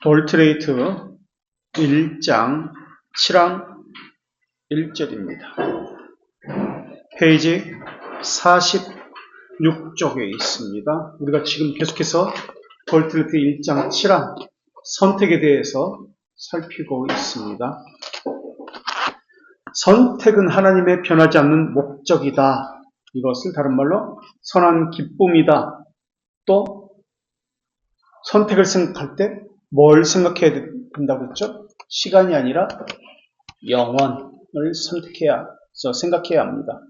돌트레이트 1장 7항 1절입니다. 페이지 46쪽에 있습니다. 우리가 지금 계속해서 돌트레이트 1장 7항 선택에 대해서 살피고 있습니다. 선택은 하나님의 변하지 않는 목적이다. 이것을 다른 말로 선한 기쁨이다. 또 선택을 생각할 때 뭘 생각해야 된다고 했죠? 시간이 아니라 영원을 생각해야 합니다.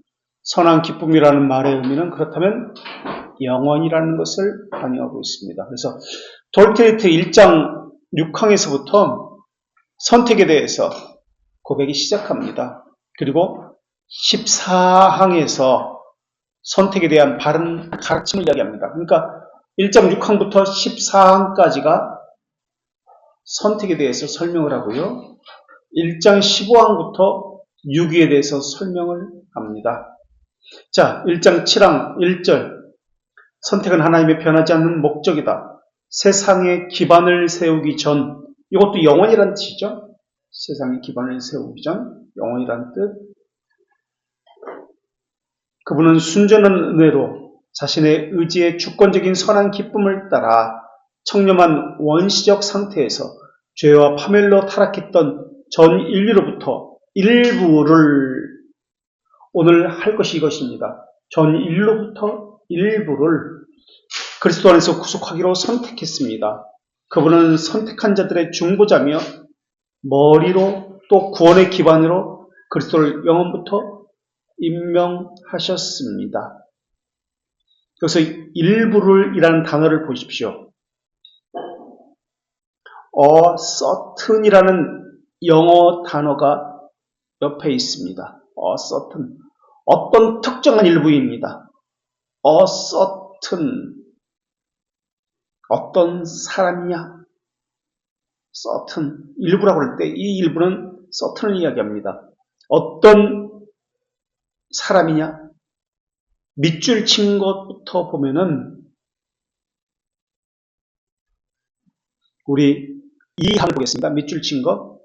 선한 기쁨이라는 말의 의미는 그렇다면 영원이라는 것을 반영하고 있습니다. 그래서 돌트레이트 1장 6항에서부터 선택에 대해서 고백이 시작합니다. 그리고 14항에서 선택에 대한 바른 가르침을 이야기합니다. 그러니까 1장 6항부터 14항까지가 선택에 대해서 설명을 하고요. 1장 15항부터 유기에 대해서 설명을 합니다. 자, 1장 7항 1절 선택은 하나님의 변하지 않는 목적이다. 세상에 기반을 세우기 전, 이것도 영원이라는 뜻이죠. 세상에 기반을 세우기 전, 영원이라는 뜻. 그분은 순전한 은혜로 자신의 의지의 주권적인 선한 기쁨을 따라 청렴한 원시적 상태에서 죄와 파멸로 타락했던 전 인류로부터 일부를, 오늘 할 것이 이것입니다. 전 인류로부터 일부를 그리스도 안에서 구속하기로 선택했습니다. 그분은 선택한 자들의 중보자며 머리로 또 구원의 기반으로 그리스도를 영원부터 임명하셨습니다. 그래서 일부를 이라는 단어를 보십시오. certain이라는 영어 단어가 옆에 있습니다. certain. 어떤 특정한 일부입니다. certain. 어떤 사람이냐? certain. 일부라고 할 때 이 일부는 certain을 이야기합니다. 어떤 사람이냐? 밑줄 친 것부터 보면은 우리 이 항을 보겠습니다. 밑줄 친 것.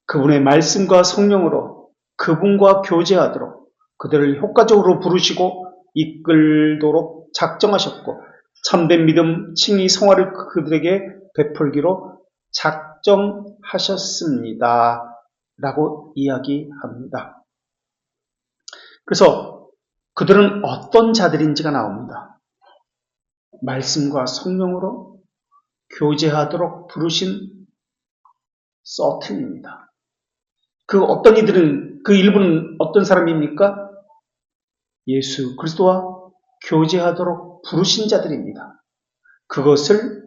그분의 말씀과 성령으로 그분과 교제하도록 그들을 효과적으로 부르시고 이끌도록 작정하셨고 참된 믿음, 칭의, 성화를 그들에게 베풀기로 작정하셨습니다. 라고 이야기합니다. 그래서 그들은 어떤 자들인지가 나옵니다. 말씀과 성령으로 교제하도록 부르신 certain입니다. 그 어떤 이들은, 그 일부는 어떤 사람입니까? 예수 그리스도와 교제하도록 부르신 자들입니다. 그것을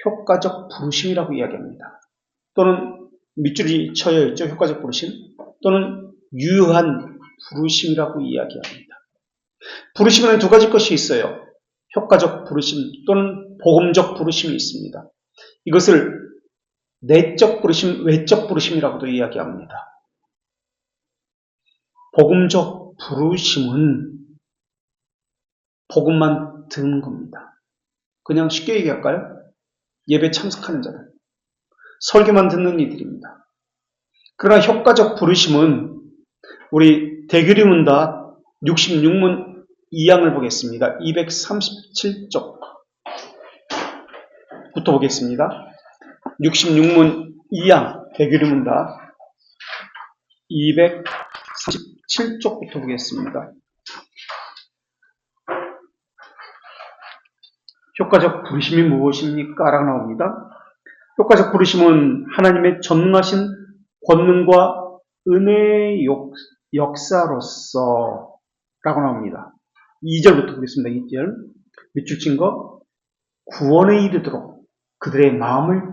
효과적 부르심이라고 이야기합니다. 또는 밑줄이 쳐여 있죠. 효과적 부르심. 또는 유효한 부르심이라고 이야기합니다. 부르심에는 두 가지 것이 있어요. 효과적 부르심 또는 복음적 부르심이 있습니다. 이것을 내적 부르심, 외적 부르심이라고도 이야기합니다. 복음적 부르심은 복음만 듣는 겁니다. 그냥 쉽게 얘기할까요? 예배 참석하는 자들, 설교만 듣는 이들입니다. 그러나 효과적 부르심은 우리 대규리문답 66문 2항을 보겠습니다. 237쪽부터 보겠습니다. 66문 2항 대규리문답 237쪽부터 보겠습니다. 효과적 부르심이 무엇입니까? 라고 나옵니다. 효과적 부르심은 하나님의 전능하신 권능과 은혜의 역사로서 라고 나옵니다. 2절부터 보겠습니다. 2절 밑줄 친 거 구원에 이르도록 그들의 마음을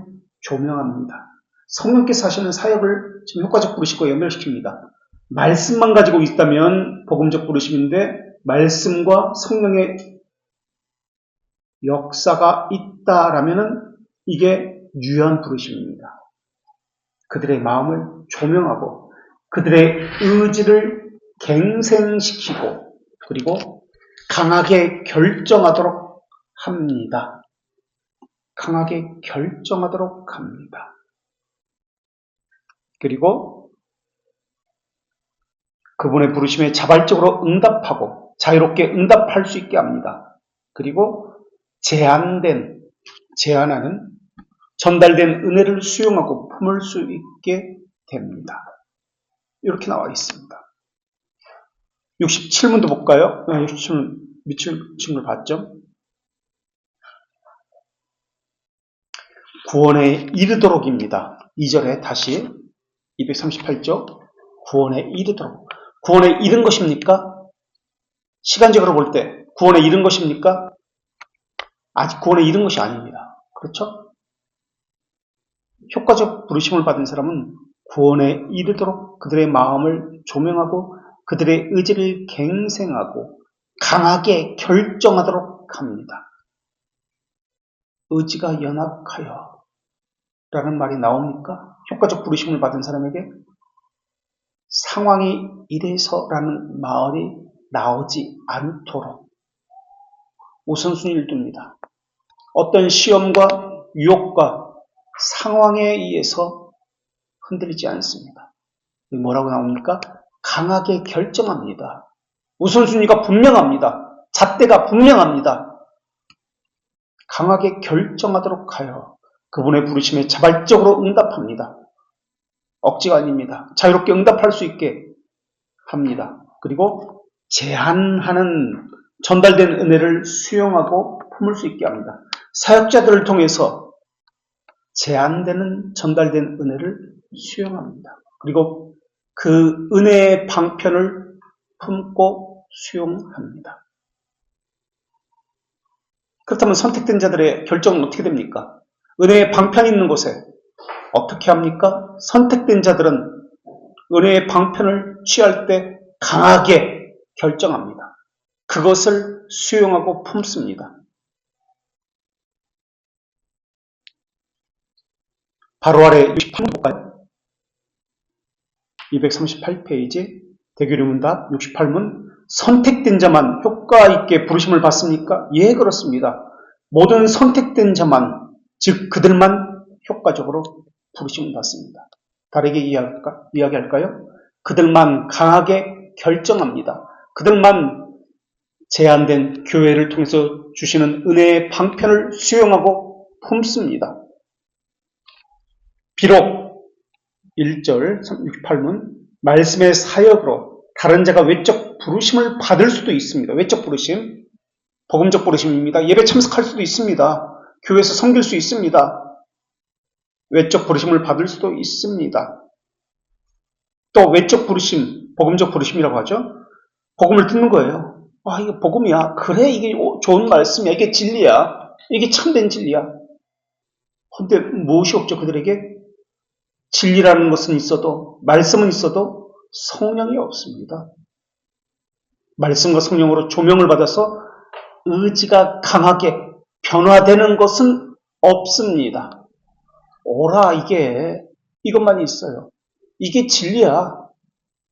조명합니다. 성령께서 하시는 사역을 지금 효과적 부르심과 연결시킵니다. 말씀만 가지고 있다면 복음적 부르심인데 말씀과 성령의 역사가 있다라면은 이게 유효한 부르심입니다. 그들의 마음을 조명하고 그들의 의지를 갱생시키고 그리고 강하게 결정하도록 합니다. 강하게 결정하도록 합니다. 그리고 그분의 부르심에 자발적으로 응답하고 자유롭게 응답할 수 있게 합니다. 그리고 제한하는 전달된 은혜를 수용하고 품을 수 있게 됩니다. 이렇게 나와 있습니다. 67문도 볼까요? 67문 밑줄 친구를 봤죠? 구원에 이르도록입니다. 2절에 다시 238쪽 구원에 이르도록. 구원에 이른 것입니까? 시간적으로 볼 때 구원에 이른 것입니까? 아직 구원에 이른 것이 아닙니다. 그렇죠? 효과적 부르심을 받은 사람은 구원에 이르도록 그들의 마음을 조명하고 그들의 의지를 갱생하고 강하게 결정하도록 합니다. 의지가 연약하여 라는 말이 나옵니까? 효과적 부르심을 받은 사람에게 상황이 이래서라는 말이 나오지 않도록 우선순위를 둡니다. 어떤 시험과 유혹과 상황에 의해서 흔들리지 않습니다. 뭐라고 나옵니까? 강하게 결정합니다. 우선순위가 분명합니다. 잣대가 분명합니다. 강하게 결정하도록 하여 그분의 부르심에 자발적으로 응답합니다. 억지가 아닙니다. 자유롭게 응답할 수 있게 합니다. 그리고 제한하는 전달된 은혜를 수용하고 품을 수 있게 합니다. 사역자들을 통해서 제한되는 전달된 은혜를 수용합니다. 그리고 그 은혜의 방편을 품고 수용합니다. 그렇다면 선택된 자들의 결정은 어떻게 됩니까? 은혜의 방편이 있는 곳에 어떻게 합니까? 선택된 자들은 은혜의 방편을 취할 때 강하게 결정합니다. 그것을 수용하고 품습니다. 바로 아래 68문 볼까요? 238페이지 대규리문답 68문 선택된 자만 효과 있게 부르심을 받습니까? 예, 그렇습니다. 모든 선택된 자만, 즉 그들만 효과적으로 부르심을 받습니다. 다르게 이야기할까요? 그들만 강하게 결정합니다. 그들만 제한된 교회를 통해서 주시는 은혜의 방편을 수용하고 품습니다. 비록 1절 68문 말씀의 사역으로 다른 자가 외적 부르심을 받을 수도 있습니다. 외적 부르심, 복음적 부르심입니다. 예배 참석할 수도 있습니다. 교회에서 섬길 수 있습니다. 외적 부르심을 받을 수도 있습니다. 또 외적 부르심, 복음적 부르심이라고 하죠. 복음을 듣는 거예요. 아, 이게 복음이야. 그래, 이게 좋은 말씀이야. 이게 진리야. 이게 참된 진리야. 근데 무엇이 없죠, 그들에게? 진리라는 것은 있어도, 말씀은 있어도 성령이 없습니다. 말씀과 성령으로 조명을 받아서 의지가 강하게 변화되는 것은 없습니다. 오라, 이것만 있어요. 이게 진리야.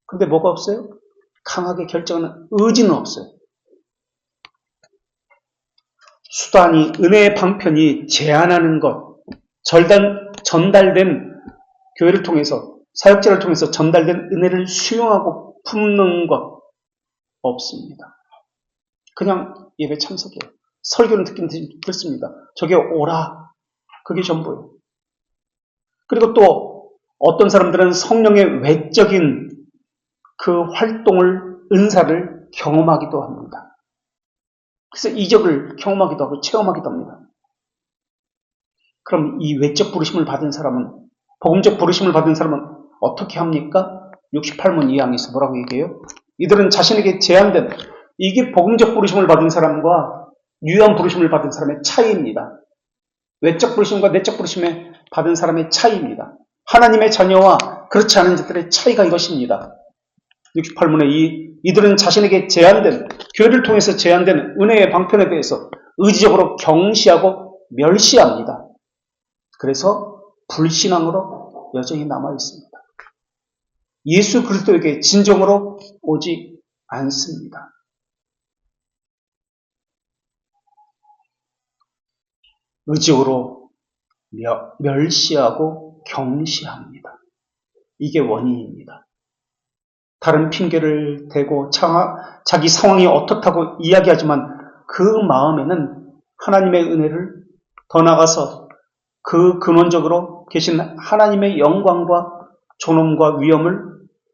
근데 뭐가 없어요? 강하게 결정하는 의지는 없어요. 수단이, 은혜의 방편이 제한하는 것, 전달된 교회를 통해서, 사역자를 통해서 전달된 은혜를 수용하고 품는 것 없습니다. 그냥 예배 참석해요. 설교는 듣긴 듣습니다. 저게 오라. 그게 전부예요. 그리고 또 어떤 사람들은 성령의 외적인 그 활동을, 은사를 경험하기도 합니다. 그래서 이적을 경험하기도 하고 체험하기도 합니다. 그럼 이 외적 부르심을 받은 사람은, 복음적 부르심을 받은 사람은 어떻게 합니까? 68문 이항에서 뭐라고 얘기해요? 이들은 자신에게 제한된, 이게 복음적 부르심을 받은 사람과 유한 부르심을 받은 사람의 차이입니다. 외적 부르심과 내적 부르심을 받은 사람의 차이입니다. 하나님의 자녀와 그렇지 않은 자들의 차이가 이것입니다. 68문에 이들은 자신에게 제한된, 교회를 통해서 제한된 은혜의 방편에 대해서 의지적으로 경시하고 멸시합니다. 그래서 불신앙으로 여전히 남아있습니다. 예수 그리스도에게 진정으로 오지 않습니다. 의지적으로 멸시하고 경시합니다. 이게 원인입니다. 다른 핑계를 대고 자기 상황이 어떻다고 이야기하지만 그 마음에는 하나님의 은혜를 더 나아가서 그 근원적으로 계신 하나님의 영광과 존엄과 위엄을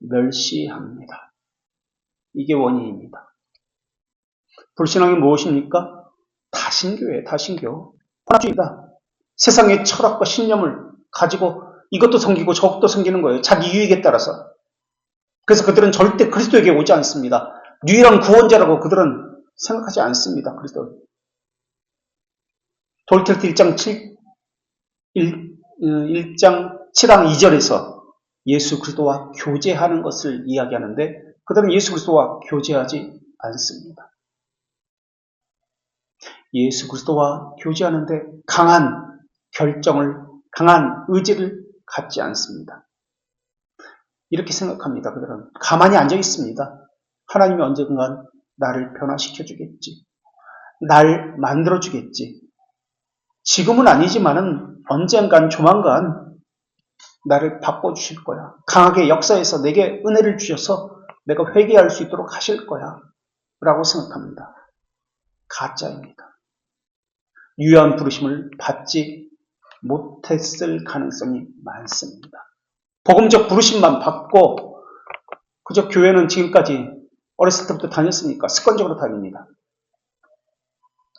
멸시합니다. 이게 원인입니다. 불신앙이 무엇입니까? 다신교예요. 다신교. 혼합주의다. 세상의 철학과 신념을 가지고 이것도 섬기고 저것도 섬기는 거예요. 자기 유익에 따라서. 그래서 그들은 절대 그리스도에게 오지 않습니다. 유일한 구원자라고 그들은 생각하지 않습니다. 그리스도. 도리텔트 1장 7장 2절에서 예수 그리스도와 교제하는 것을 이야기하는데 그들은 예수 그리스도와 교제하지 않습니다. 예수 그리스도와 교제하는데 강한 결정을, 강한 의지를 갖지 않습니다. 이렇게 생각합니다. 그들은 가만히 앉아 있습니다. 하나님이 언젠간 나를 변화시켜 주겠지. 날 만들어 주겠지. 지금은 아니지만은 언젠간 조만간 나를 바꿔주실 거야. 강하게 역사에서 내게 은혜를 주셔서 내가 회개할 수 있도록 하실 거야. 라고 생각합니다. 가짜입니다. 유효한 부르심을 받지 못했을 가능성이 많습니다. 복음적 부르심만 받고 그저 교회는 지금까지 어렸을 때부터 다녔으니까 습관적으로 다닙니다.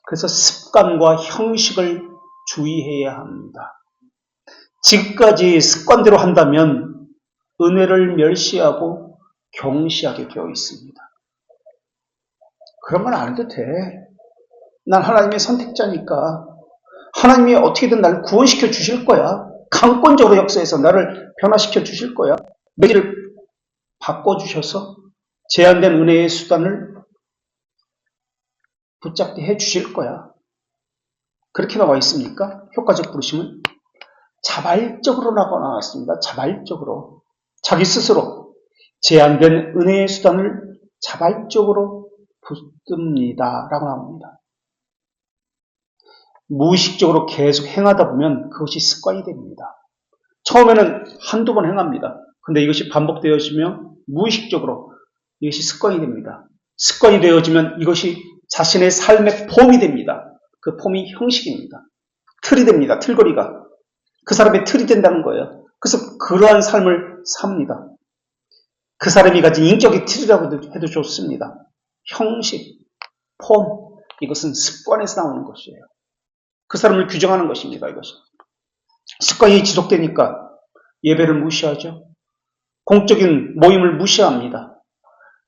그래서 습관과 형식을 주의해야 합니다. 지금까지 습관대로 한다면 은혜를 멸시하고 경시하게 되어 있습니다. 그런 건 안 해도 돼. 난 하나님의 선택자니까 하나님이 어떻게든 나를 구원시켜 주실 거야. 강권적으로 역사해서 나를 변화시켜 주실 거야. 내지를 바꿔주셔서 제한된 은혜의 수단을 붙잡게 해 주실 거야. 그렇게 나와 있습니까? 효과적 부르심은 자발적으로 나왔습니다. 자발적으로. 자기 스스로 제한된 은혜의 수단을 자발적으로 붙듭니다. 라고 나옵니다. 무의식적으로 계속 행하다 보면 그것이 습관이 됩니다. 처음에는 한두 번 행합니다. 근데 이것이 반복되어지면 무의식적으로 이것이 습관이 됩니다. 습관이 되어지면 이것이 자신의 삶의 폼이 됩니다. 그 폼이 형식입니다. 틀이 됩니다. 틀거리가. 그 사람의 틀이 된다는 거예요. 그래서 그러한 삶을 삽니다. 그 사람이 가진 인격의 틀이라고 해도 좋습니다. 형식, 폼, 이것은 습관에서 나오는 것이에요. 그 사람을 규정하는 것입니다. 이것은. 습관이 지속되니까 예배를 무시하죠. 공적인 모임을 무시합니다.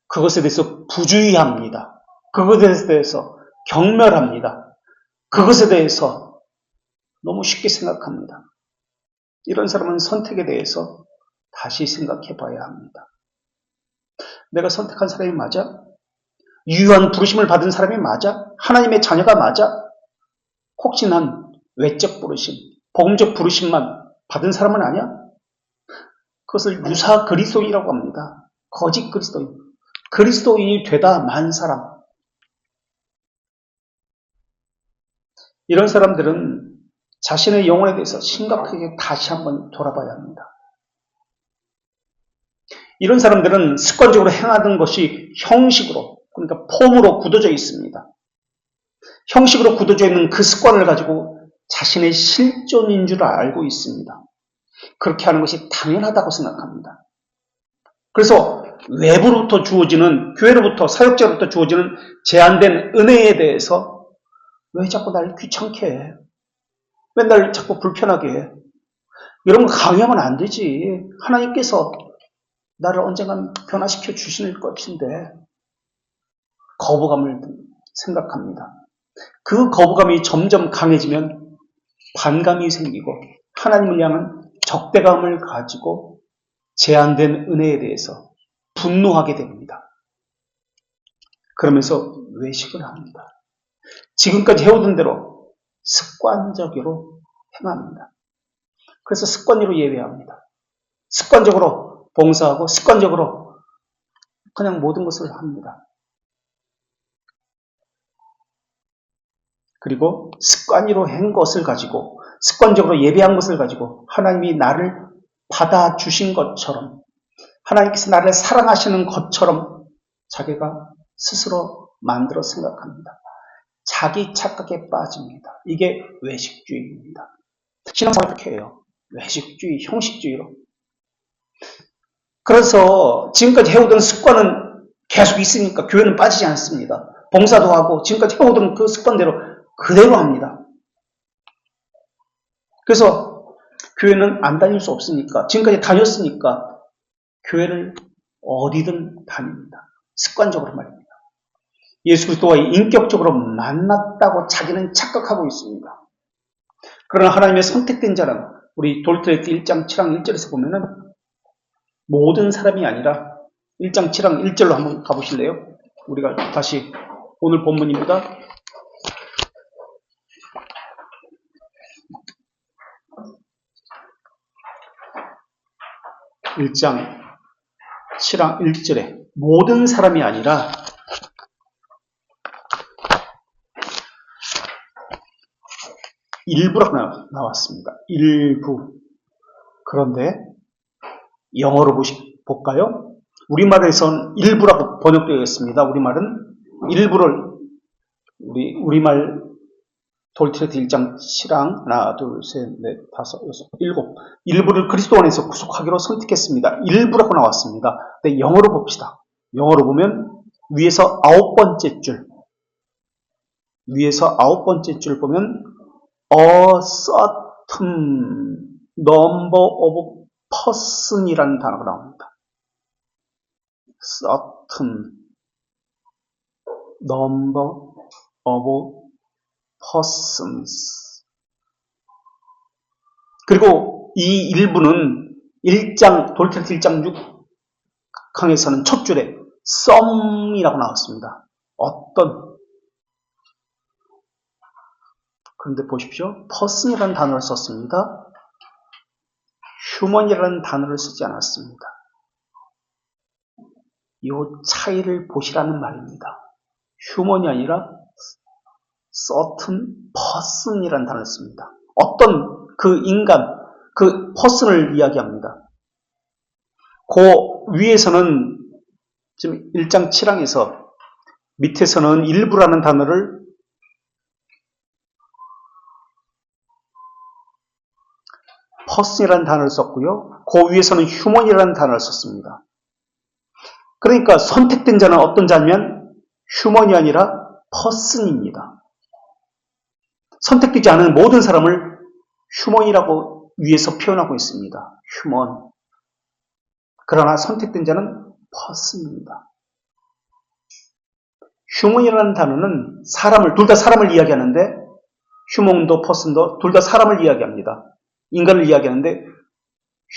그것에 대해서 부주의합니다. 그것에 대해서 경멸합니다. 그것에 대해서 너무 쉽게 생각합니다. 이런 사람은 선택에 대해서 다시 생각해 봐야 합니다. 내가 선택한 사람이 맞아? 유효한 부르심을 받은 사람이 맞아? 하나님의 자녀가 맞아? 혹시 난 외적 부르심, 복음적 부르심만 받은 사람은 아니야? 그것을 유사 그리스도인이라고 합니다. 거짓 그리스도인. 그리스도인이 되다 만 사람. 이런 사람들은 자신의 영혼에 대해서 심각하게 다시 한번 돌아봐야 합니다. 이런 사람들은 습관적으로 행하던 것이 형식으로, 그러니까 폼으로 굳어져 있습니다. 형식으로 굳어져 있는 그 습관을 가지고 자신의 실존인 줄 알고 있습니다. 그렇게 하는 것이 당연하다고 생각합니다. 그래서 외부로부터 주어지는, 교회로부터, 사역자로부터 주어지는 제한된 은혜에 대해서 왜 자꾸 날 귀찮게 해? 왜 날 자꾸 불편하게 해? 이런 거 강요하면 안 되지. 하나님께서 나를 언젠간 변화시켜 주실 것인데 거부감을 생각합니다. 그 거부감이 점점 강해지면 반감이 생기고 하나님을 향한 적대감을 가지고 제한된 은혜에 대해서 분노하게 됩니다. 그러면서 외식을 합니다. 지금까지 해오던 대로 습관적으로 행합니다. 그래서 습관으로 예배합니다. 습관적으로 봉사하고 습관적으로 그냥 모든 것을 합니다. 그리고 습관으로 한 것을 가지고, 습관적으로 예배한 것을 가지고 하나님이 나를 받아주신 것처럼, 하나님께서 나를 사랑하시는 것처럼 자기가 스스로 만들어 생각합니다. 자기 착각에 빠집니다. 이게 외식주의입니다. 신앙생활을 그렇게 해요. 외식주의, 형식주의로. 그래서 지금까지 해오던 습관은 계속 있으니까 교회는 빠지지 않습니다. 봉사도 하고 지금까지 해오던 그 습관대로 그대로 합니다. 그래서 교회는 안 다닐 수 없으니까, 지금까지 다녔으니까 교회를 어디든 다닙니다. 습관적으로 말입니다. 예수 그리스도와 인격적으로 만났다고 자기는 착각하고 있습니다. 그러나 하나님의 선택된 자는, 우리 돌트레이트 1장 7장 1절에서 보면은 모든 사람이 아니라, 1장 7장 1절로 한번 가보실래요? 우리가 다시 오늘 본문입니다. 1장 7장 1절에 모든 사람이 아니라 일부라고 나왔습니다. 일부. 그런데 영어로 볼까요? 우리말에선 일부라고 번역되어 있습니다. 우리말은 일부를, 우리말 돌트레이트 1장 7장 하나, 둘, 셋, 넷, 다섯, 여섯, 일곱. 일부를 그리스도 안에서 구속하기로 선택했습니다. 일부라고 나왔습니다. 근데 영어로 봅시다. 영어로 보면 위에서 아홉 번째 줄 보면 a certain number of person이라는 단어가 나옵니다. certain number of persons. 그리고 이 일부는 돌트레이트 1장 6강에서는 첫 줄에 some이라고 나왔습니다. 어떤. 그런데 보십시오. person이라는 단어를 썼습니다. human이라는 단어를 쓰지 않았습니다. 이 차이를 보시라는 말입니다. human이 아니라 certain person이라는 단어를 씁니다. 어떤 그 인간, 그 person을 이야기합니다. 그 위에서는 지금 1장 7항에서 밑에서는 일부라는 단어를 person이라는 단어를 썼고요. 그 위에서는 human이라는 단어를 썼습니다. 그러니까 선택된 자는 어떤 자냐면 human이 아니라 person입니다. 선택되지 않은 모든 사람을 human이라고 위에서 표현하고 있습니다. human. 그러나 선택된 자는 person입니다. human이라는 단어는 둘 다 사람을 이야기하는데, human도 person도 둘 다 사람을 이야기합니다. 인간을 이야기하는데,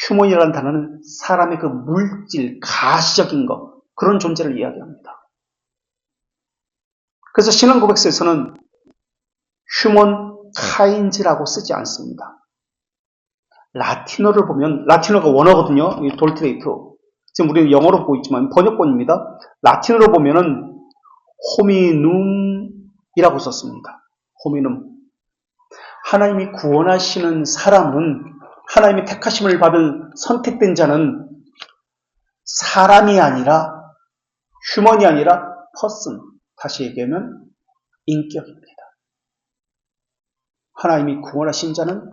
human이라는 단어는 사람의 그 물질, 가시적인 것, 그런 존재를 이야기합니다. 그래서 신앙 고백서에서는 humankind라고 쓰지 않습니다. 라틴어를 보면, 라틴어가 원어거든요. 돌트레이트. 지금 우리는 영어로 보고 있지만 번역본입니다. 라틴어로 보면은 호미눔이라고 썼습니다. 호미눔. 하나님이 구원하시는 사람은, 하나님의 택하심을 받은 선택된 자는 사람이 아니라, 휴먼이 아니라 person. 다시 얘기하면 인격입니다. 하나님이 구원하신 자는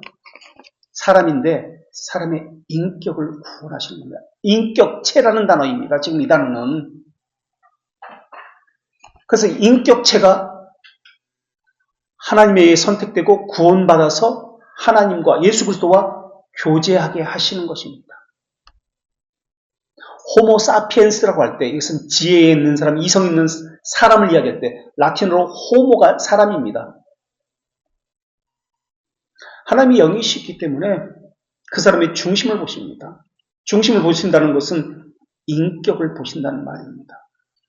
사람인데 사람의 인격을 구원하시는 겁니다. 인격체라는 단어입니다. 지금 이 단어는. 그래서 인격체가 하나님에 의해 선택되고 구원받아서 하나님과 예수 그리스도와 교제하게 하시는 것입니다. 호모 사피엔스라고 할 때, 이것은 지혜 있는 사람, 이성 있는 사람을 이야기할 때 라틴어로 호모가 사람입니다. 하나님이 영이시기 때문에 그 사람의 중심을 보십니다. 중심을 보신다는 것은 인격을 보신다는 말입니다.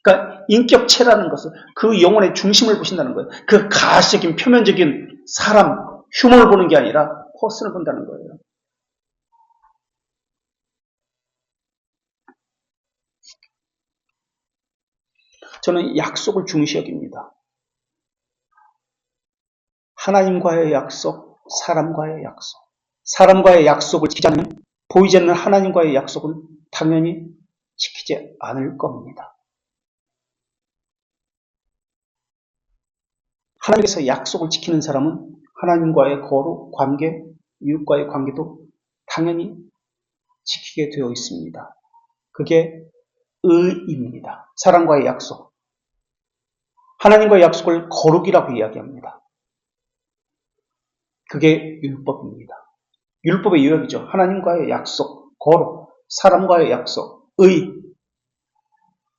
그러니까 인격체라는 것은 그 영혼의 중심을 보신다는 거예요. 그 가시적인 표면적인 사람, 휴먼을 보는 게 아니라 퍼슨을 본다는 거예요. 저는 약속을 중시 여깁니다. 하나님과의 약속, 사람과의 약속. 사람과의 약속을 지키지 않으면 보이지 않는 하나님과의 약속은 당연히 지키지 않을 겁니다. 하나님께서 약속을 지키는 사람은 하나님과의 거룩, 관계, 이웃과의 관계도 당연히 지키게 되어 있습니다. 그게 의입니다. 사람과의 약속. 하나님과의 약속을 거룩이라고 이야기합니다. 그게 율법입니다. 율법의 요약이죠. 하나님과의 약속, 거룩, 사람과의 약속, 의.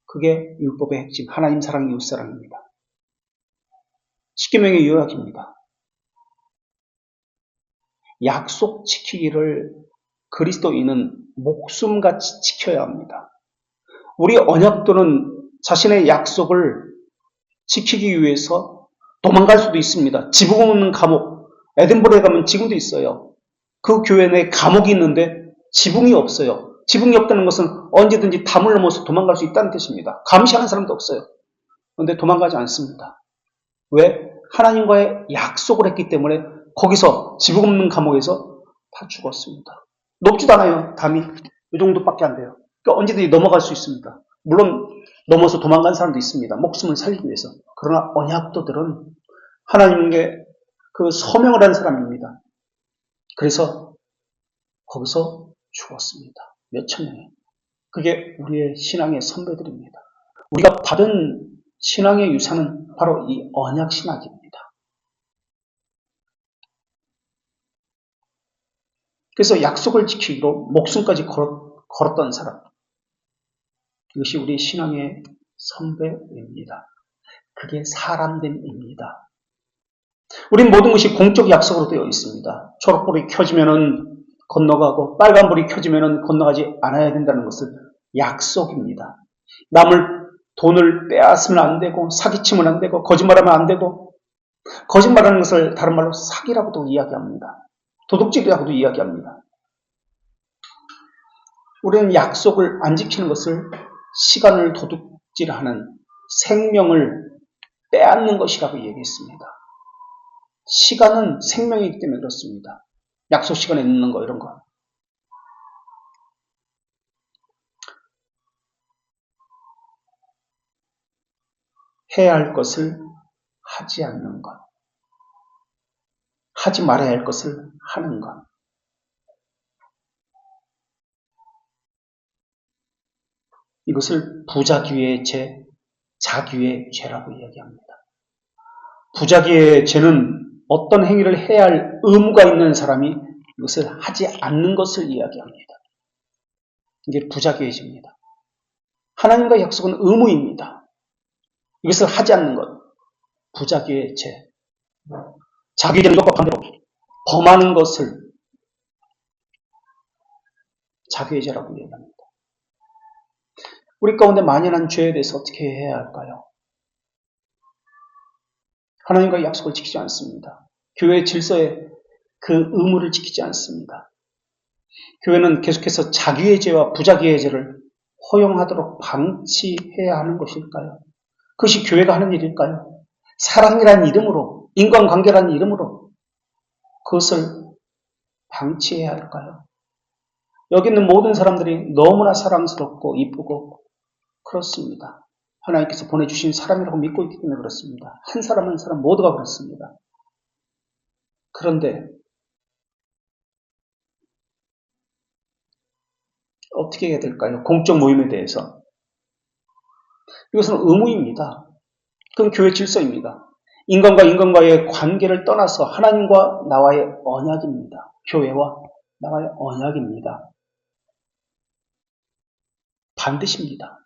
그게 율법의 핵심, 하나님 사랑, 이웃 사랑입니다. 십계명의 요약입니다. 약속 지키기를 그리스도인은 목숨같이 지켜야 합니다. 우리 언약도는 자신의 약속을 지키기 위해서 도망갈 수도 있습니다. 지붕 없는 감옥, 에덴버러에 가면 지금도 있어요. 그 교회 내에 감옥이 있는데 지붕이 없어요. 지붕이 없다는 것은 언제든지 담을 넘어서 도망갈 수 있다는 뜻입니다. 감시하는 사람도 없어요. 그런데 도망가지 않습니다. 왜? 하나님과의 약속을 했기 때문에 거기서 지붕 없는 감옥에서 다 죽었습니다. 높지도 않아요. 담이 이 정도밖에 안 돼요. 그러니까 언제든지 넘어갈 수 있습니다. 물론 넘어서 도망간 사람도 있습니다. 목숨을 살리기 위해서. 그러나 언약도들은 하나님께 그 서명을 한 사람입니다. 그래서 거기서 죽었습니다. 몇천 명이. 그게 우리의 신앙의 선배들입니다. 우리가 받은 신앙의 유산은 바로 이 언약 신학입니다. 그래서 약속을 지키기로 목숨까지 걸었던 사람. 이것이 우리 신앙의 선배입니다. 그게 사람됨입니다. 우린 모든 것이 공적 약속으로 되어 있습니다. 초록불이 켜지면은 건너가고 빨간불이 켜지면은 건너가지 않아야 된다는 것을 약속입니다. 남을 돈을 빼앗으면 안 되고 사기치면 안 되고 거짓말하면 안 되고 거짓말하는 것을 다른 말로 사기라고도 이야기합니다. 도둑질이라고도 이야기합니다. 우리는 약속을 안 지키는 것을 시간을 도둑질하는 생명을 빼앗는 것이라고 얘기했습니다. 시간은 생명이기 때문에 그렇습니다. 약속 시간에 늦는 거 이런 거. 해야 할 것을 하지 않는 것. 하지 말아야 할 것을 하는 것. 이것을 부자기의 죄, 자기의 죄라고 이야기합니다. 부자기의 죄는 어떤 행위를 해야 할 의무가 있는 사람이 이것을 하지 않는 것을 이야기합니다. 이게 부자기의 죄입니다. 하나님과 약속은 의무입니다. 이것을 하지 않는 것, 부자기의 죄. 자기의 죄는 이것과 반대로 범하는 것을 자기의 죄라고 이야기합니다. 우리 가운데 만연한 죄에 대해서 어떻게 해야 할까요? 하나님과의 약속을 지키지 않습니다. 교회의 질서에 그 의무를 지키지 않습니다. 교회는 계속해서 자기의 죄와 부자기의 죄를 허용하도록 방치해야 하는 것일까요? 그것이 교회가 하는 일일까요? 사랑이라는 이름으로, 인간관계라는 이름으로 그것을 방치해야 할까요? 여기 있는 모든 사람들이 너무나 사랑스럽고 이쁘고 그렇습니다. 하나님께서 보내주신 사람이라고 믿고 있기 때문에 그렇습니다. 한 사람 한 사람 모두가 그렇습니다. 그런데 어떻게 해야 될까요? 공적 모임에 대해서. 이것은 의무입니다. 그건 교회 질서입니다. 인간과 인간과의 관계를 떠나서 하나님과 나와의 언약입니다. 교회와 나와의 언약입니다. 반드시입니다.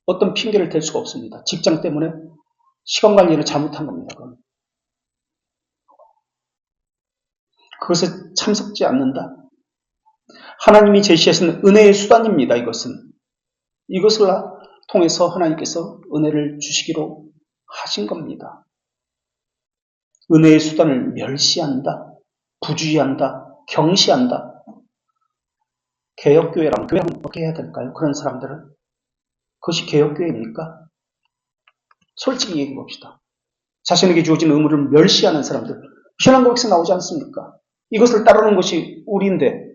어떤 핑계를 댈 수가 없습니다. 직장 때문에 시간 관리를 잘못한 겁니다. 그것에 참석지 않는다. 하나님이 제시하신 은혜의 수단입니다. 이것을 통해서 하나님께서 은혜를 주시기로 하신 겁니다. 은혜의 수단을 멸시한다, 부주의한다, 경시한다. 개혁교회라면 교회는 어떻게 해야 될까요? 그런 사람들은 그것이 개혁교회입니까? 솔직히 얘기해 봅시다. 자신에게 주어진 의무를 멸시하는 사람들, 신앙고백서 나오지 않습니까? 이것을 따르는 것이 우리인데,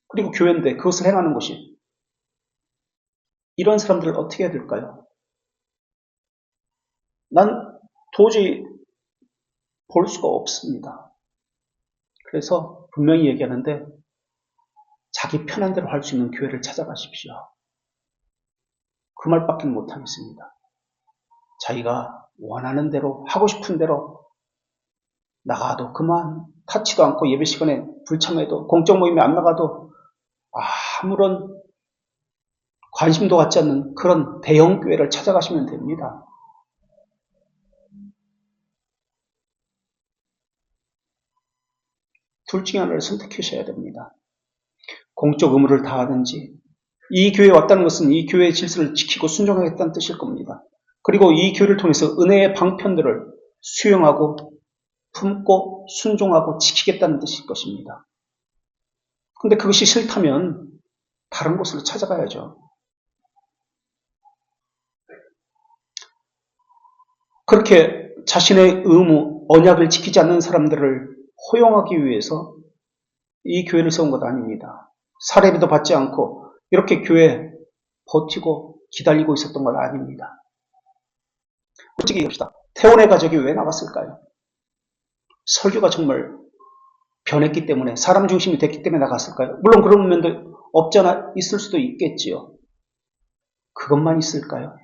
그리고 교회인데 그것을 행하는 것이, 이런 사람들을 어떻게 해야 될까요? 난 도저히 볼 수가 없습니다. 그래서 분명히 얘기하는데, 자기 편한 대로 할 수 있는 교회를 찾아가십시오. 그 말밖에 못하겠습니다. 자기가 원하는 대로, 하고 싶은 대로 나가도 그만, 타치도 않고 예배 시간에 불참해도, 공적 모임에 안 나가도 아무런 관심도 갖지 않는 그런 대형 교회를 찾아가시면 됩니다. 둘 중에 하나를 선택하셔야 됩니다. 공적 의무를 다하든지, 이 교회에 왔다는 것은 이 교회의 질서를 지키고 순종하겠다는 뜻일 겁니다. 그리고 이 교회를 통해서 은혜의 방편들을 수용하고 품고 순종하고 지키겠다는 뜻일 것입니다. 근데 그것이 싫다면 다른 곳으로 찾아가야죠. 그렇게 자신의 의무, 언약을 지키지 않는 사람들을 호용하기 위해서 이 교회를 세운 것 아닙니다. 사례비도 받지 않고 이렇게 교회에 버티고 기다리고 있었던 건 아닙니다. 솔직히 얘기합시다. 태원의 가족이 왜 나갔을까요? 설교가 정말 변했기 때문에, 사람 중심이 됐기 때문에 나갔을까요? 물론 그런 면도 없잖아 있을 수도 있겠지요. 그것만 있을까요?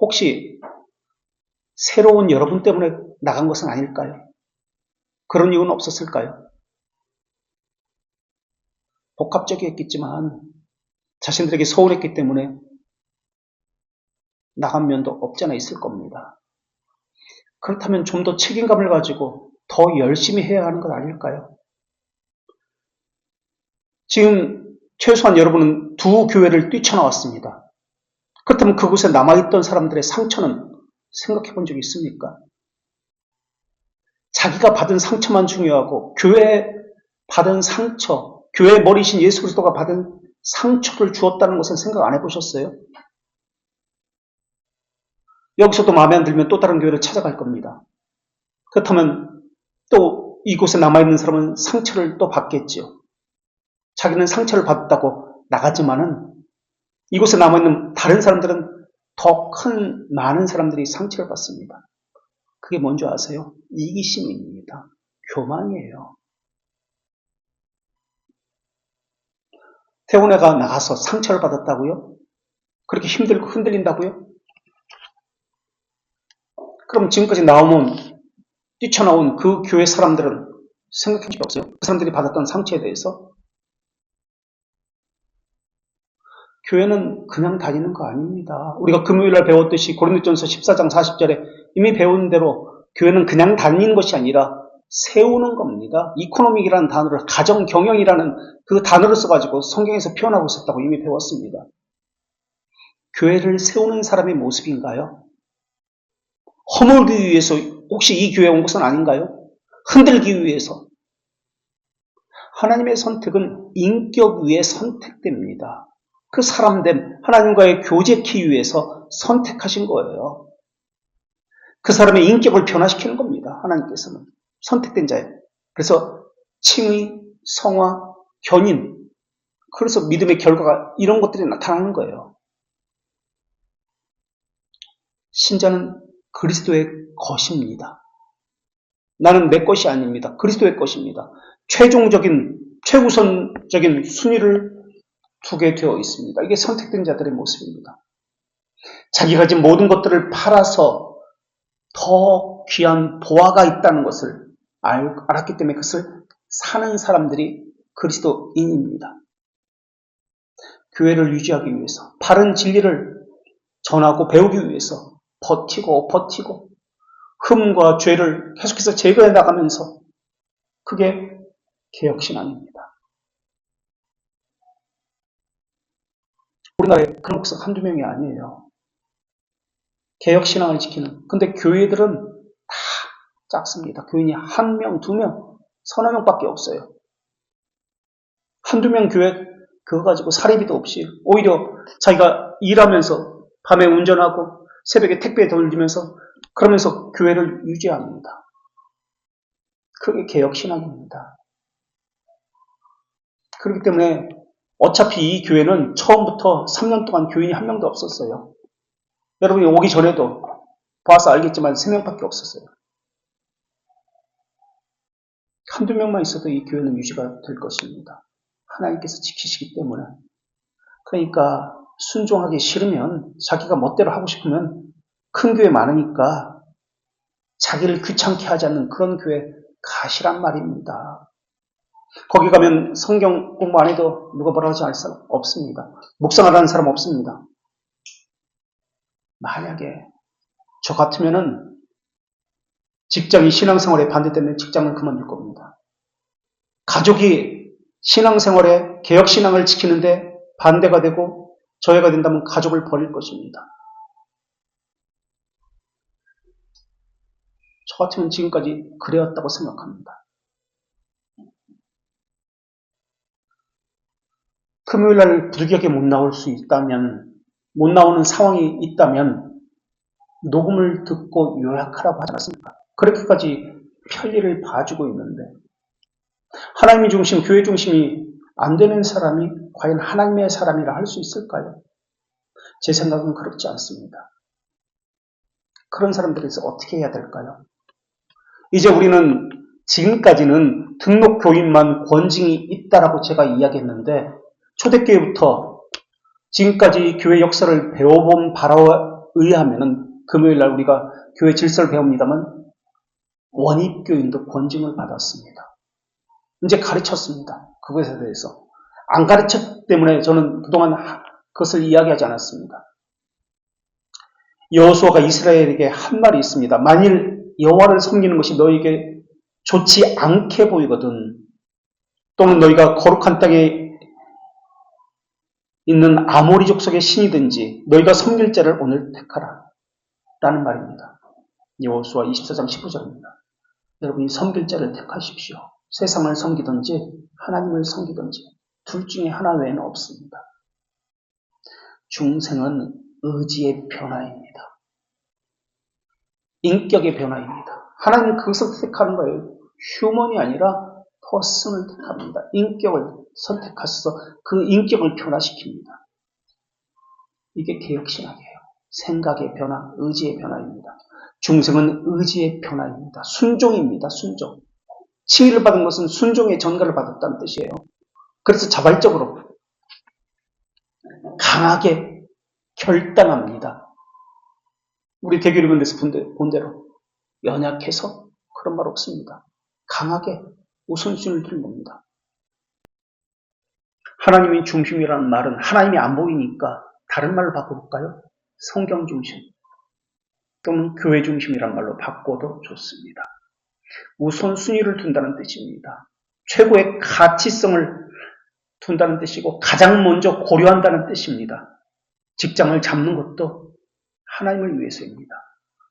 혹시 새로운 여러분 때문에 나간 것은 아닐까요? 그런 이유는 없었을까요? 복합적이었겠지만 자신들에게 서운했기 때문에 나간 면도 없잖아 있을 겁니다. 그렇다면 좀 더 책임감을 가지고 더 열심히 해야 하는 것 아닐까요? 지금 최소한 여러분은 두 교회를 뛰쳐나왔습니다. 그렇다면 그곳에 남아있던 사람들의 상처는 생각해 본 적이 있습니까? 자기가 받은 상처만 중요하고 교회에 받은 상처, 교회의 머리신 예수 그리스도가 받은 상처를 주었다는 것은 생각 안 해보셨어요? 여기서도 마음에 안 들면 또 다른 교회를 찾아갈 겁니다. 그렇다면 또 이곳에 남아있는 사람은 상처를 또 받겠지요. 자기는 상처를 받았다고 나가지만은 이곳에 남아있는 다른 사람들은 더 큰 많은 사람들이 상처를 받습니다. 그게 뭔지 아세요? 이기심입니다. 교만이에요. 태훈애가 나가서 상처를 받았다고요? 그렇게 힘들고 흔들린다고요? 그럼 지금까지 뛰쳐나온 그 교회 사람들은 생각한 적이 없어요? 그 사람들이 받았던 상처에 대해서? 교회는 그냥 다니는 거 아닙니다. 우리가 금요일날 배웠듯이 고린도전서 14장 40절에 이미 배운 대로 교회는 그냥 다니는 것이 아니라 세우는 겁니다. 이코노믹이라는 단어를 가정경영이라는 그 단어를 써가지고 성경에서 표현하고 있었다고 이미 배웠습니다. 교회를 세우는 사람의 모습인가요? 허물기 위해서 혹시 이 교회에 온 것은 아닌가요? 흔들기 위해서. 하나님의 선택은 인격 위에 선택됩니다. 그 사람됨, 하나님과의 교제키 위해서 선택하신 거예요. 그 사람의 인격을 변화시키는 겁니다. 하나님께서는. 선택된 자예요. 그래서 칭의, 성화, 견인, 그래서 믿음의 결과가 이런 것들이 나타나는 거예요. 신자는 그리스도의 것입니다. 나는 내 것이 아닙니다. 그리스도의 것입니다. 최우선적인 순위를 두게 되어 있습니다. 이게 선택된 자들의 모습입니다. 자기가 가진 모든 것들을 팔아서 더 귀한 보화가 있다는 것을 알았기 때문에 그것을 사는 사람들이 그리스도인입니다. 교회를 유지하기 위해서, 바른 진리를 전하고 배우기 위해서 버티고 흠과 죄를 계속해서 제거해 나가면서, 그게 개혁신앙입니다. 우리나라에 그런 목사가 한두 명이 아니에요. 개혁신앙을 지키는. 근데 교회들은 다 작습니다. 교인이 한 명, 두 명, 서너 명밖에 없어요. 한두 명 교회 그거 가지고 사례비도 없이 오히려 자기가 일하면서 밤에 운전하고 새벽에 택배 돌리면서 그러면서 교회를 유지합니다. 그게 개혁신앙입니다. 그렇기 때문에 어차피 이 교회는 처음부터 3년 동안 교인이 한 명도 없었어요. 여러분이 오기 전에도 봐서 알겠지만 3명밖에 없었어요. 한두 명만 있어도 이 교회는 유지가 될 것입니다. 하나님께서 지키시기 때문에. 그러니까 순종하기 싫으면, 자기가 멋대로 하고 싶으면 큰 교회 많으니까 자기를 귀찮게 하지 않는 그런 교회 가시란 말입니다. 거기 가면 성경 공부 안 해도 누가 뭐라 하지 않을 사람 없습니다. 묵상하라는 사람 없습니다. 만약에 저 같으면은 직장이 신앙생활에 반대 때문에 직장을 그만둘 겁니다. 가족이 신앙생활에 개혁신앙을 지키는데 반대가 되고 저해가 된다면 가족을 버릴 것입니다. 저 같으면 지금까지 그래왔다고 생각합니다. 금요일날 부득이하게 못 나올 수 있다면, 못 나오는 상황이 있다면 녹음을 듣고 요약하라고 하지 않았습니까? 그렇게까지 편리를 봐주고 있는데 하나님의 중심, 교회 중심이 안 되는 사람이 과연 하나님의 사람이라 할 수 있을까요? 제 생각은 그렇지 않습니다. 그런 사람들에서 어떻게 해야 될까요? 이제 우리는 지금까지는 등록 교인만 권징이 있다라고 제가 이야기했는데 초대교회부터 지금까지 교회 역사를 배워본 바라에 의하면 금요일날 우리가 교회 질서를 배웁니다만 원입교인도 권징을 받았습니다. 이제 가르쳤습니다. 그것에 대해서. 안 가르쳤기 때문에 저는 그동안 그것을 이야기하지 않았습니다. 여호수아가 이스라엘에게 한 말이 있습니다. 만일 여호와를 섬기는 것이 너에게 좋지 않게 보이거든, 또는 너희가 거룩한 땅에 있는 아모리 족속의 신이든지 너희가 섬길 자를 오늘 택하라 라는 말입니다. 여호수아 24장 19절입니다. 여러분이 섬길 자를 택하십시오. 세상을 섬기든지 하나님을 섬기든지 둘 중에 하나 외에는 없습니다. 중생은 의지의 변화입니다. 인격의 변화입니다. 하나님은 그것을 택하는 거예요. 휴먼이 아니라 퍼슨을 택합니다. 인격을 선택하셔서 그 인격을 변화시킵니다. 이게 개혁신학이에요. 생각의 변화, 의지의 변화입니다. 중생은 의지의 변화입니다. 순종입니다. 순종. 칭의를 받은 것은 순종의 전가를 받았다는 뜻이에요. 그래서 자발적으로 강하게 결단합니다. 우리 대교리본에서 본 대로 연약해서 그런 말 없습니다. 강하게 우선순위를 두는 겁니다. 하나님이 중심이라는 말은 하나님이 안 보이니까 다른 말로 바꿔볼까요? 성경 중심 또는 교회 중심이라는 말로 바꿔도 좋습니다. 우선순위를 둔다는 뜻입니다. 최고의 가치성을 둔다는 뜻이고 가장 먼저 고려한다는 뜻입니다. 직장을 잡는 것도 하나님을 위해서입니다.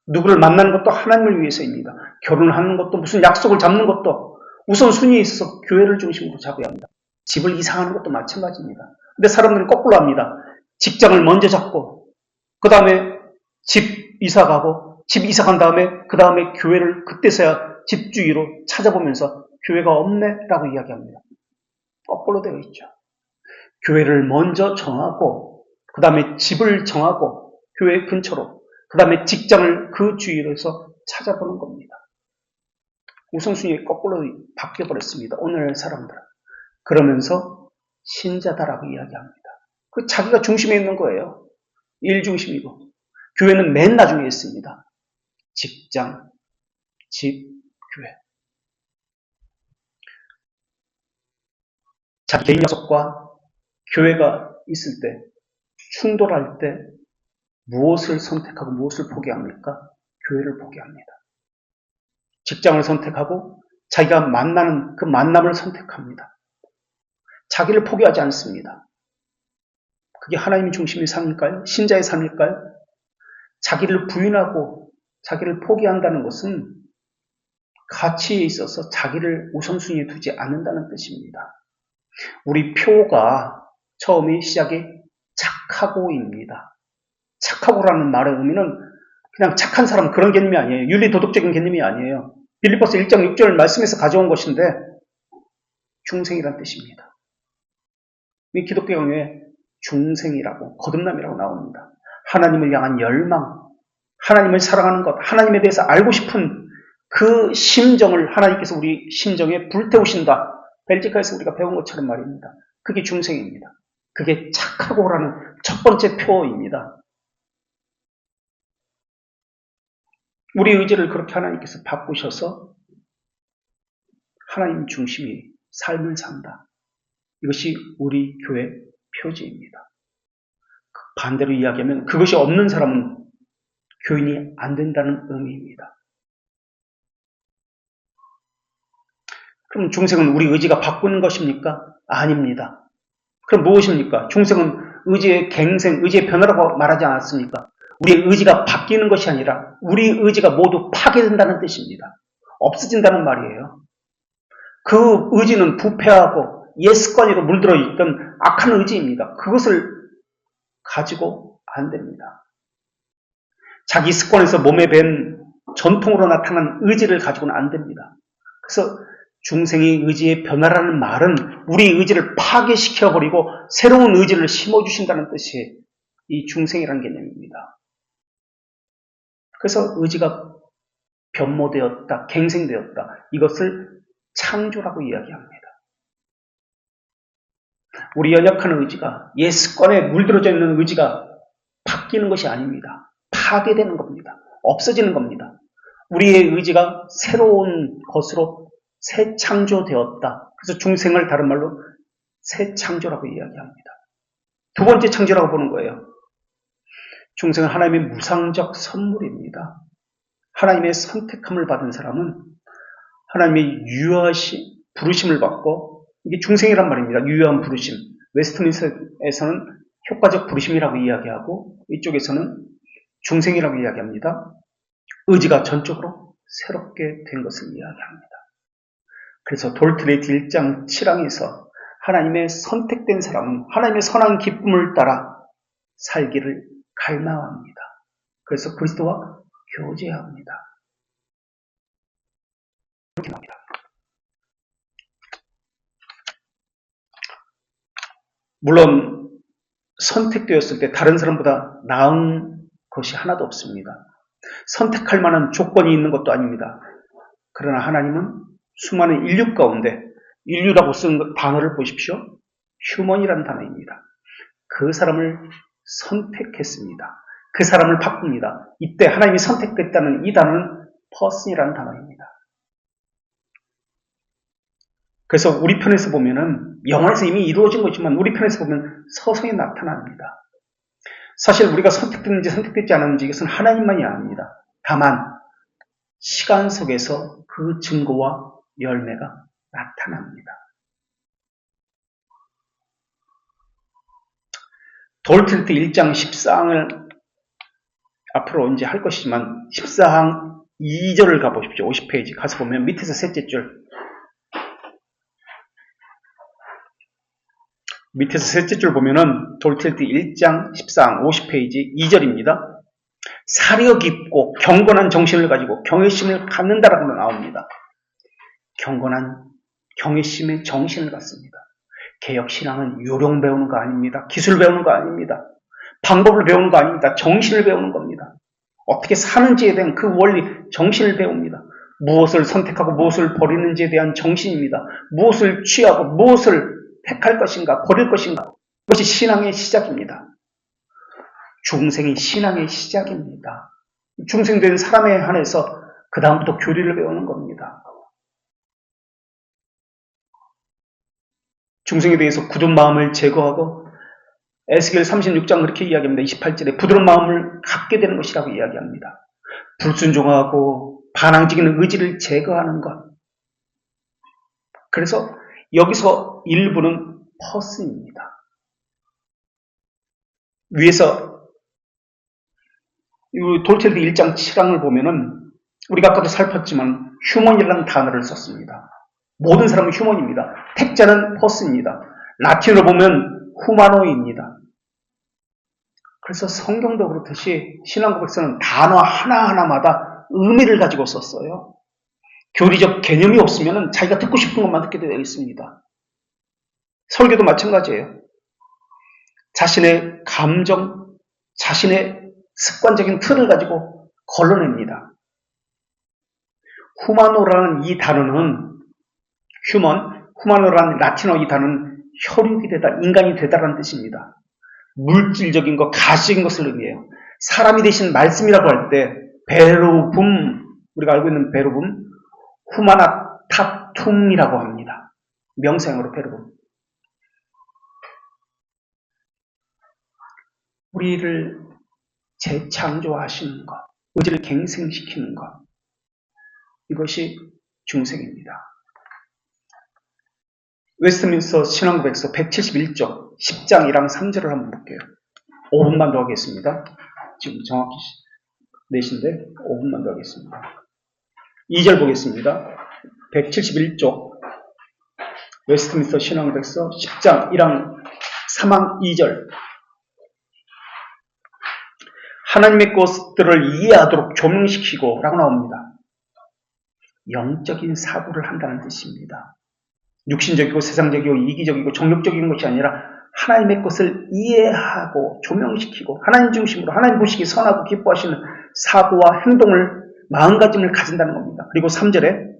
누구를 만나는 것도 하나님을 위해서입니다. 결혼하는 것도 무슨 약속을 잡는 것도 우선순위에 있어서 교회를 중심으로 잡아야 합니다. 집을 이사하는 것도 마찬가지입니다. 근데 사람들은 거꾸로 합니다. 직장을 먼저 잡고 그 다음에 집 이사가고 집 이사간 다음에 그 다음에 교회를 그때서야 집주위로 찾아보면서 교회가 없네 라고 이야기합니다. 거꾸로 되어 있죠. 교회를 먼저 정하고 그 다음에 집을 정하고 교회 근처로 그 다음에 직장을 그 주위로 해서 찾아보는 겁니다. 우선순위가 거꾸로 바뀌어버렸습니다. 오늘 사람들은. 그러면서 신자다라고 이야기합니다. 그 자기가 중심에 있는 거예요. 일 중심이고 교회는 맨 나중에 있습니다. 직장, 집, 교회. 자기 개인 약속과 교회가 있을 때 충돌할 때 무엇을 선택하고 무엇을 포기합니까? 교회를 포기합니다. 직장을 선택하고 자기가 만나는 그 만남을 선택합니다. 자기를 포기하지 않습니다. 그게 하나님의 중심의 삶일까요? 신자의 삶일까요? 자기를 부인하고 자기를 포기한다는 것은 가치에 있어서 자기를 우선순위에 두지 않는다는 뜻입니다. 우리 표가 처음에 시작이 착하고입니다. 착하고라는 말의 의미는 그냥 착한 사람 그런 개념이 아니에요. 윤리도덕적인 개념이 아니에요. 빌립보서 1장 6절 말씀에서 가져온 것인데 중생이란 뜻입니다. 이 기독교 용어에 중생이라고 거듭남이라고 나옵니다. 하나님을 향한 열망, 하나님을 사랑하는 것, 하나님에 대해서 알고 싶은 그 심정을 하나님께서 우리 심정에 불태우신다. 벨지카에서 우리가 배운 것처럼 말입니다. 그게 중생입니다. 그게 착하고라는 첫 번째 표입니다. 우리 의지를 그렇게 하나님께서 바꾸셔서 하나님 중심이 삶을 산다. 이것이 우리 교회 표지입니다. 반대로 이야기하면 그것이 없는 사람은 교인이 안 된다는 의미입니다. 그럼 중생은 우리 의지가 바꾸는 것입니까? 아닙니다. 그럼 무엇입니까? 중생은 의지의 갱생, 의지의 변화라고 말하지 않았습니까? 우리의 의지가 바뀌는 것이 아니라 우리 의지가 모두 파괴된다는 뜻입니다. 없어진다는 말이에요. 그 의지는 부패하고 옛 습관으로 물들어 있던 악한 의지입니다. 그것을 가지고 안 됩니다. 자기 습관에서 몸에 밴 전통으로 나타난 의지를 가지고는 안 됩니다. 그래서 중생의 의지의 변화라는 말은 우리 의지를 파괴시켜버리고 새로운 의지를 심어주신다는 뜻이 이 중생이라는 개념입니다. 그래서 의지가 변모되었다, 갱생되었다. 이것을 창조라고 이야기합니다. 우리 연약한 의지가 옛 습관에 물들어져 있는 의지가 바뀌는 것이 아닙니다. 파괴되는 겁니다. 없어지는 겁니다. 우리의 의지가 새로운 것으로 새 창조되었다. 그래서 중생을 다른 말로 새 창조라고 이야기합니다. 두 번째 창조라고 보는 거예요. 중생은 하나님의 무상적 선물입니다. 하나님의 선택함을 받은 사람은 하나님의 유효하신 부르심을 받고, 이게 중생이란 말입니다. 유효한 부르심. 웨스트민스터에서는 효과적 부르심이라고 이야기하고 이쪽에서는 중생이라고 이야기합니다. 의지가 전적으로 새롭게 된 것을 이야기합니다. 그래서 돌트레이트 1장 7항에서 하나님의 선택된 사람은 하나님의 선한 기쁨을 따라 살기를 갈망합니다. 그래서 그리스도와 교제합니다. 그렇게 합니다. 물론 선택되었을 때 다른 사람보다 나은 것이 하나도 없습니다. 선택할 만한 조건이 있는 것도 아닙니다. 그러나 하나님은 수많은 인류 가운데 인류라고 쓴 단어를 보십시오. 휴먼이라는 단어입니다. 그 사람을 선택했습니다. 그 사람을 바꿉니다. 이때 하나님이 선택됐다는 이 단어는 person이라는 단어입니다. 그래서 우리 편에서 보면은 영원에서 이미 이루어진 것이지만 우리 편에서 보면 서서히 나타납니다. 사실 우리가 선택됐는지 선택되지 않았는지 이것은 하나님만이 압니다. 다만 시간 속에서 그 증거와 열매가 나타납니다. 돌트레이트 1장 14항을 앞으로 이제 할 것이지만 14항 2절을 가보십시오. 50페이지 가서 보면 밑에서 셋째 줄, 밑에서 셋째 줄 보면은 돌트레이트 1장 14항 50페이지 2절입니다. 사려 깊고 경건한 정신을 가지고 경외심을 갖는다라고 나옵니다. 경건한 경외심의 정신을 갖습니다. 개혁신앙은 요령 배우는 거 아닙니다. 기술 배우는 거 아닙니다. 방법을 배우는 거 아닙니다. 정신을 배우는 겁니다. 어떻게 사는지에 대한 그 원리, 정신을 배웁니다. 무엇을 선택하고 무엇을 버리는지에 대한 정신입니다. 무엇을 취하고 무엇을 택할 것인가, 버릴 것인가. 그것이 신앙의 시작입니다. 중생이 신앙의 시작입니다. 중생된 사람에 한해서 그 다음부터 교리를 배우는 겁니다. 중생에 대해서 굳은 마음을 제거하고 에스겔 36장 그렇게 이야기합니다. 28절에 부드러운 마음을 갖게 되는 것이라고 이야기합니다. 불순종하고 반항적인 의지를 제거하는 것. 그래서 여기서 일부는 퍼슨입니다. 위에서 돌트레이트 1장 7항을 보면은 우리가 아까도 살폈지만 휴먼이라는 단어를 썼습니다. 모든 사람은 휴먼입니다. 택자는 퍼슨입니다. 라틴어로 보면 후마노입니다. 그래서 성경도 그렇듯이 신앙 고백서는 단어 하나하나마다 의미를 가지고 썼어요. 교리적 개념이 없으면 자기가 듣고 싶은 것만 듣게 되어 있습니다. 설교도 마찬가지예요. 자신의 감정, 자신의 습관적인 틀을 가지고 걸러냅니다. 후마노라는 이 단어는 후마노라는 라틴어 이 단어는 혈육이 되다, 인간이 되다라는 뜻입니다. 물질적인 것, 가시적인 것을 의미해요. 사람이 되신 말씀이라고 할 때 베르붐, 우리가 알고 있는 베르붐, 후마나타툼이라고 합니다. 명사형으로 베르붐. 우리를 재창조하시는 것, 의지를 갱생시키는 것, 이것이 중생입니다. 웨스트민스터 신앙고백서 171쪽 10장 1항 3절을 한번 볼게요. 5분만 더 하겠습니다. 지금 정확히 4시인데 5분만 더 하겠습니다. 2절 보겠습니다. 171쪽 웨스트민스터 신앙고백서 10장 1항 3항 2절. 하나님의 것들을 이해하도록 조명시키고 라고 나옵니다. 영적인 사고를 한다는 뜻입니다. 육신적이고 세상적이고 이기적이고 정욕적인 것이 아니라 하나님의 것을 이해하고 조명시키고 하나님 중심으로 하나님 보시기 선하고 기뻐하시는 사고와 행동을 마음가짐을 가진다는 겁니다. 그리고 3절에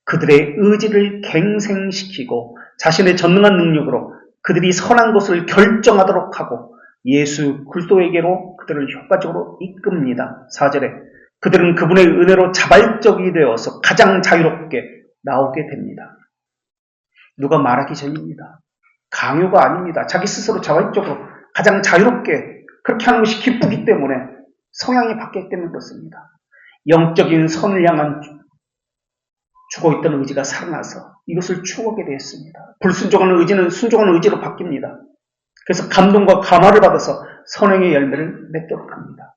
그들의 의지를 갱생시키고 자신의 전능한 능력으로 그들이 선한 것을 결정하도록 하고 예수 그리스도에게로 그들을 효과적으로 이끕니다. 4절에 그들은 그분의 은혜로 자발적이 되어서 가장 자유롭게 나오게 됩니다. 누가 말하기 전입니다. 강요가 아닙니다. 자기 스스로 자발적으로 가장 자유롭게 그렇게 하는 것이 기쁘기 때문에 성향이 바뀌기 때문에 그렇습니다. 영적인 선을 향한 죽어있던 의지가 살아나서 이것을 추구하게 되었습니다. 불순종하는 의지는 순종하는 의지로 바뀝니다. 그래서 감동과 감화를 받아서 선행의 열매를 맺도록 합니다.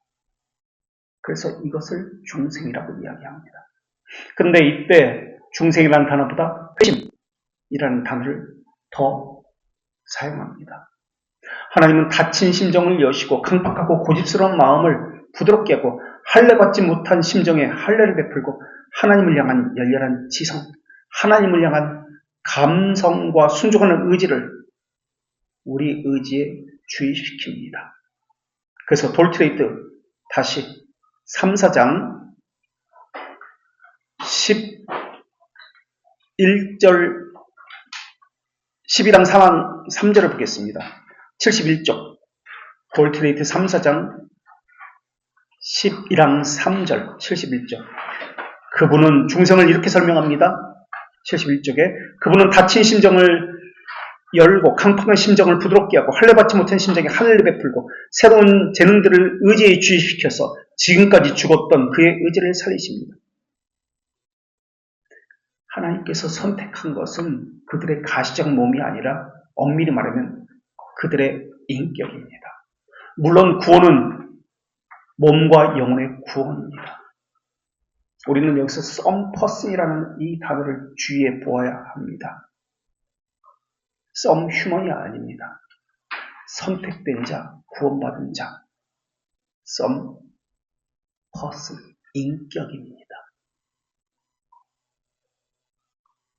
그래서 이것을 중생이라고 이야기합니다. 그런데 이때 중생이라는 단어보다 회심이라는 단어를 더 사용합니다. 하나님은 다친 심정을 여시고 강팍하고 고집스러운 마음을 부드럽게 하고 할례받지 못한 심정에 할례를 베풀고 하나님을 향한 열렬한 지성, 하나님을 향한 감성과 순종하는 의지를 우리 의지에 주의시킵니다. 그래서 돌트레이트 다시 3, 4장 11절 11항 3절을 보겠습니다. 71쪽 돌트레이트 3, 4장 11항 3절 71쪽 그분은 중생을 이렇게 설명합니다. 71쪽에 그분은 다친 심정을 열고 강팍한 심정을 부드럽게 하고 할례받지 못한 심정에 할례를 베풀고 새로운 재능들을 의지에 주의시켜서 지금까지 죽었던 그의 의지를 살리십니다. 하나님께서 선택한 것은 그들의 가시적 몸이 아니라 엄밀히 말하면 그들의 인격입니다. 물론 구원은 몸과 영혼의 구원입니다. 우리는 여기서 some person이라는 이 단어를 주의해 보아야 합니다. some human이 아닙니다. 선택된 자, 구원받은 자, some person, 인격입니다.